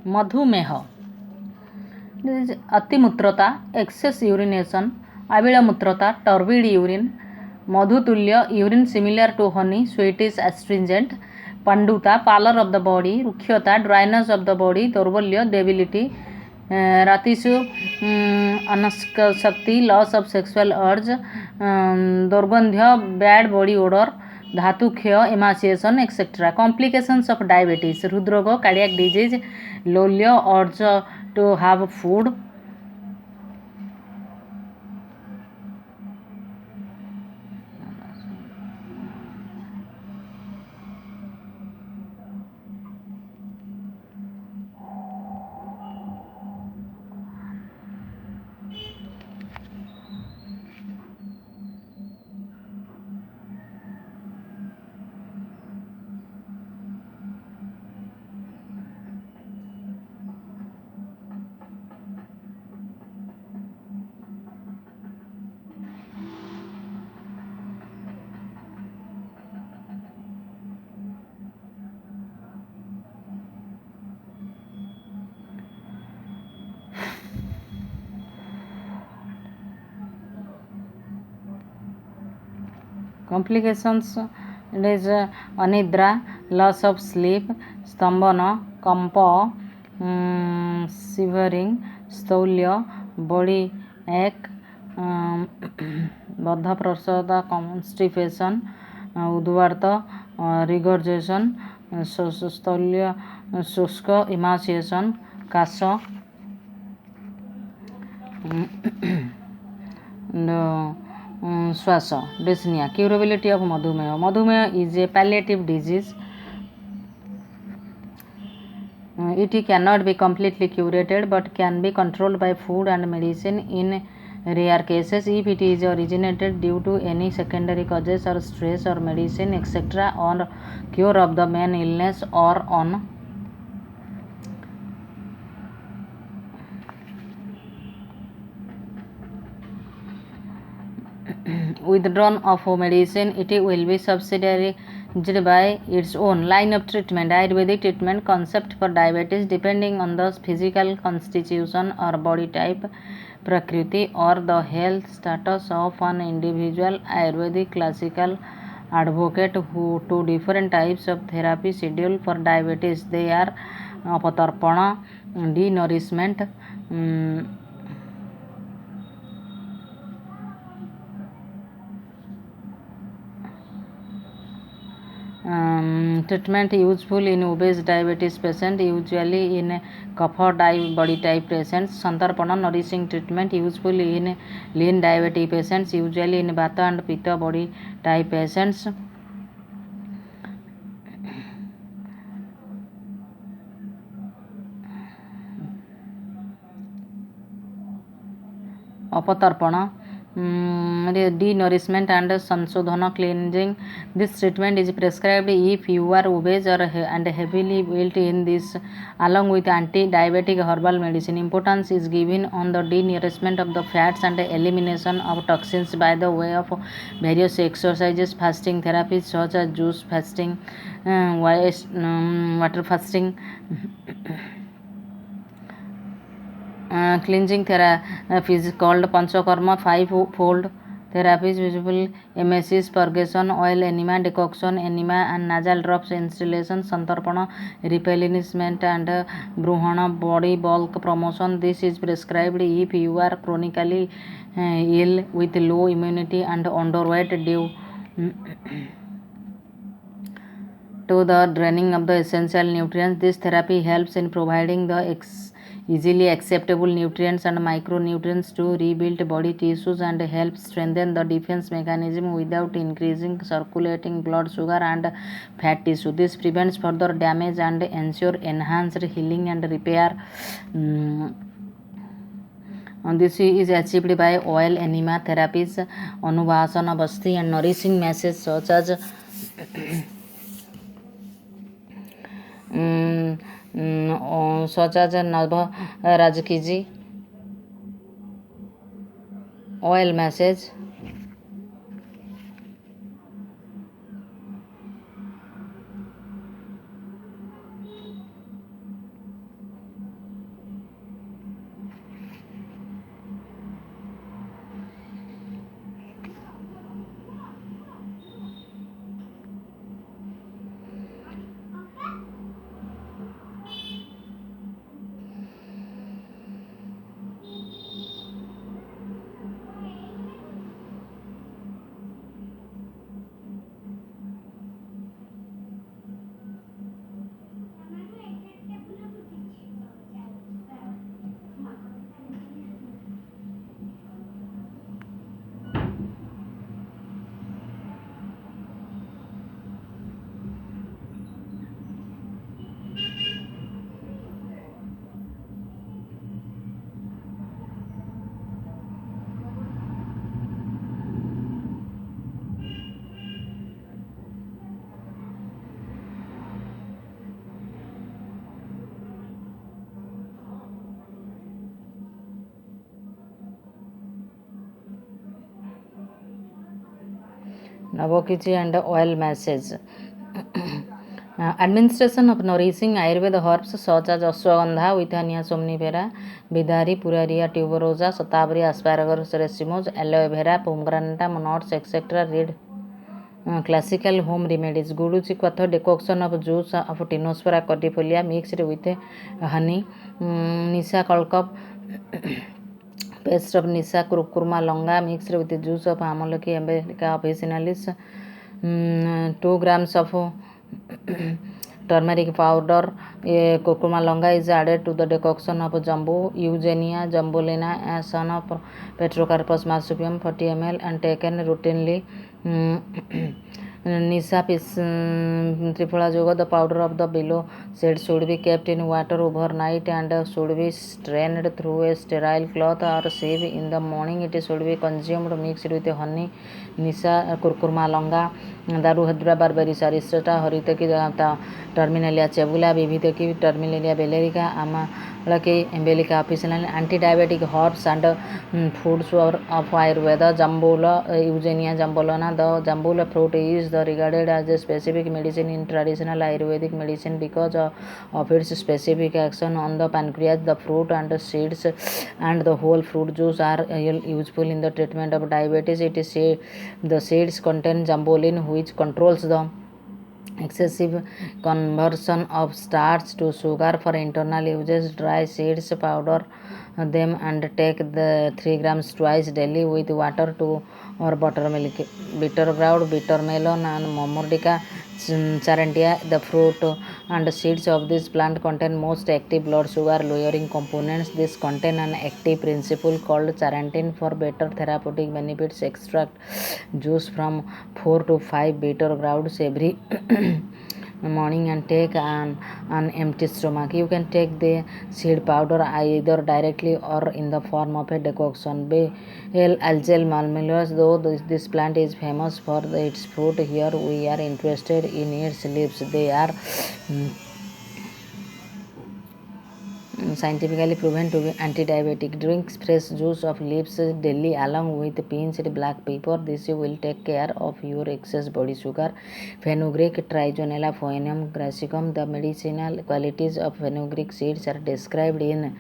मधुमेह अतिमूत्रता excess urination, आविलमूत्रता टर्बिड यूरिन, मधुतुल्य urine similar to honey sweetish astringent, पांडुता पालर ऑफ द बॉडी, रुक्षता ड्राइनेस ऑफ द बॉडी, दौर्बल्य डेबिलिटी, रातिशु अनशक्ति लॉस ऑफ सेक्सुअल अर्ज, दुर्गंध्य बैड बॉडी ओडर, धातुक्षय emaciation etcetera. Complications of diabetes हृदरोग, कार्डियक डिजीज, लोल्य urge to have food. Complications it is anidra, loss of sleep, स्तंभन, कंप, shivering, स्थौल्य, body ache, बद्धप्रसवता constipation, उद्वार्त, regurgitation, स्थौल्य, शुष्क, emaciation, काश, श्वास, dyspnea. Curability of मधुमेह. मधुमेह is a palliative disease. It cannot be completely curated but can be controlled by food and medicine in rare cases. If it is originated due to any secondary causes or stress or medicine etc. or cure of the main illness or on withdrawn of medicine, it will be subsidized by its own line of treatment. Ayurvedic treatment concept for diabetes depending on the physical constitution or body type, prakriti or the health status of an individual. Ayurvedic classical advocate who two different types of therapy schedule for diabetes. They are apatarpana, denourishment, treatment useful in obese diabetes patient, usually in kapha body type patients. Santarpana nourishing treatment useful in lean diabetic patients, usually in vata and pitta body type patients. Apatarpana denourishment and sanshodhana cleansing. This treatment is prescribed if you are obese or and heavily built in this along with anti-diabetic herbal medicine. Importance is given on the denourishment of the fats and elimination of toxins by the way of various exercises, fasting therapies such as juice fasting, water fasting, cleansing therapy is called panchakarma. Five-fold therapies visible: emesis, purgation, oil enema, decoction enema and nasal drops installation. Santarpana replenishment and bruhana body bulk promotion. This is prescribed if you are chronically ill with low immunity and underweight due to the draining of the essential nutrients. This therapy helps in providing the easily acceptable nutrients and micronutrients to rebuild body tissues and help strengthen the defense mechanism without increasing circulating blood sugar and fat tissue. This prevents further damage and ensure enhanced healing and repair. This is achieved by oil enema therapies, anubhasana basti and nourishing masses such as Nava Rajkiji, oil massage, Navakichi and oil massage. Administration of nourishing Ayurveda herbs such as ashwagandha, withania somnifera, bidari, puraria, tuberosa, shatavari, asparagus racemose, aloe vera, pomegranate, nuts, etc. Read classical home remedies. Guduchi Katha decoction of juice of Tinospora cordifolia mixed with honey. Nisa Kalkop paste of Nisa curcuma longa mixed with the juice of Amalaki America officinalis. 2 grams of turmeric powder. Curcuma longa is added to the decoction of Jumbo, Eugenia jambulina, a son of Petrocarpus marsupium 40 ml and taken routinely. Nisa Triphala Yoga, the powder of the below said should be kept in water overnight and should be strained through a sterile cloth or sieve. In the morning it should be consumed mixed with honey. Nisa curcuma longa, Daruhadra barbaris aristata, Horitaki terminalia cebula, Vivitaki terminalia bellerica, Amalaki embelica officinal, anti-diabetic herbs and foods of Ayurveda. Jambula, Eugenia jambolana. The jambula fruit is regarded as a specific medicine in traditional Ayurvedic medicine because of its specific action on the pancreas. The fruit and the seeds and the whole fruit juice are useful in the treatment of diabetes. It is the seeds contain jambolin, which controls the excessive conversion of starch to sugar for internal uses. Dry seeds, powder them and take the 3 grams twice daily with water to or buttermilk. Bitter gourd, bitter melon and Momordica charantia. The fruit and seeds of this plant contain most active blood sugar lowering components. This contain an active principle called charantin. For better therapeutic benefits, extract juice from 4 to 5 bitter gourds every morning and take an empty stomach. You can take the seed powder either directly or in the form of a decoction. Bale algal malmilus, though this plant is famous for its fruit, here we are interested in its leaves. They are scientifically proven to be anti-diabetic. Drink fresh juice of leaves daily along with pinched black pepper. This will take care of your excess body sugar. Fenugreek, Trigonella phoenum grassicum. The medicinal qualities of fenugreek seeds are described in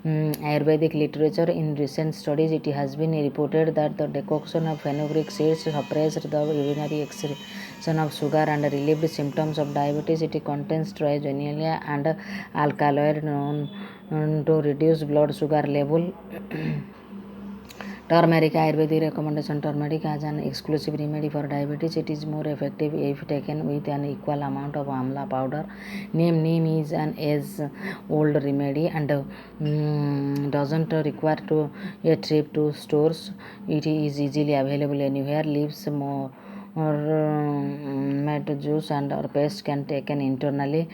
Ayurvedic literature. In recent studies, it has been reported that the decoction of fenugreek seeds suppressed the urinary excretion of sugar and relieved symptoms of diabetes. It contains Trigonella and alkaloid known to reduce blood sugar level. Turmeric. Ayurvedic recommendation. Turmeric as an exclusive remedy for diabetes. It is more effective if taken with an equal amount of amla powder. Neem is an age-old remedy and doesn't require a trip to stores. It is easily available anywhere. Leaves more made juice and or paste can taken internally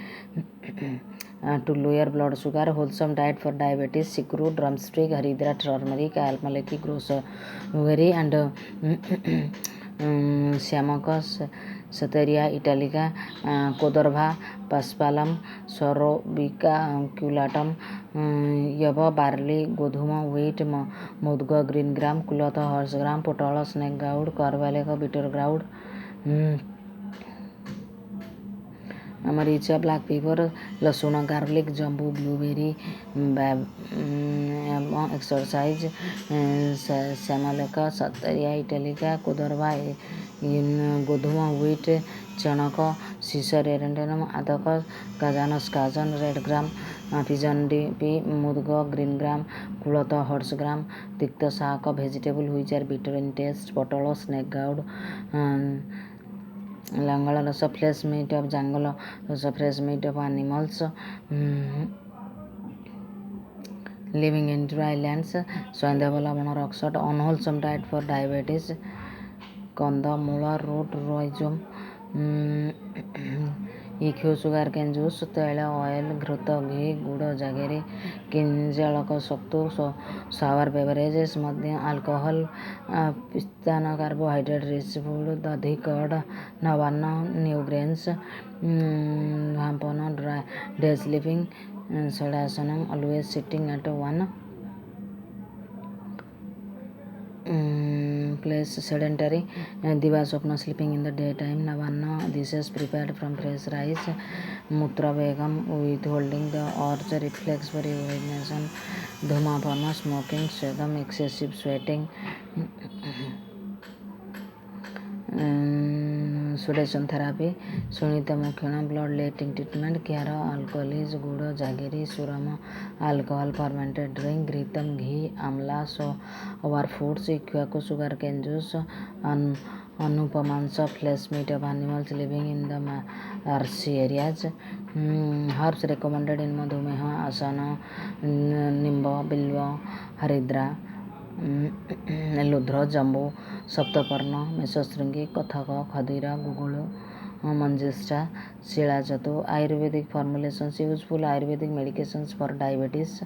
to lower blood sugar. Wholesome diet for diabetes. Sikru, drumstick, haridra, turmeric, almalaki, gooseberry and Siamacus, Sateria italica, Codorva, Paspalum, Sorobica, Culatum, Yava, barley, Godhuma, wheat, Mudga, green gram, Kulata, horse gram, Potala, snake gourd, Carvaleka, bitter gourd, Maricha, black pepper, lasuna, garlic, jambu, blueberry, exercise, Samalaka, Sateria italica, Codorva, Godhuma, wheat, Chanaka, Caesar erendenum, Adaka, Kazanas, Kazan, red gram, pigeon dip, Mudga, green gram, Kulata, horse gram, Tikta Saka, vegetable which are bitter in taste, Potolo, snake gourd, Langala rasa, fresh meat of jungle, rasa, fresh meat of animals living in dry lands. Soindavala monoxide, unwholesome diet for diabetes. Kanda, mula, root, rhizome, EQ, sugar cane juice, tela, oil, घृत, घी, गुड़, जगेरी, किंजलक सत्तू, sour beverages, मध्य alcohol, पिस्ता, carbohydrate rich food, दही, curd, नवान्न, new grains, vampano, dry day sleeping, Sadasanam, always sitting at one replace sedentary diva swapna sleeping in the daytime. Navanna dishes prepared from fresh rice. Mutra begum withholding the urge reflex for urination. Dhumapana smoking. Svedam excessive sweating. Sedation therapy. Sunita Mukhana blood letting treatment. Kyara alcohol is guda jagiri. Surama alcohol fermented drink. Gritam ghee amla so our foods. Ikwaku sugar cane juice. Anupamansa flesh meat of animals living in the marshy areas. Herbs recommended in Madhumeha, Asana, Nimba, Bilva, Haridra, Ludra, Jambu, Saptaparna, Mesosringi, Kathaka, Khadira, Gugulu, Manjista, Shilajatu. Ayurvedic formulations. Useful Ayurvedic medications for diabetes.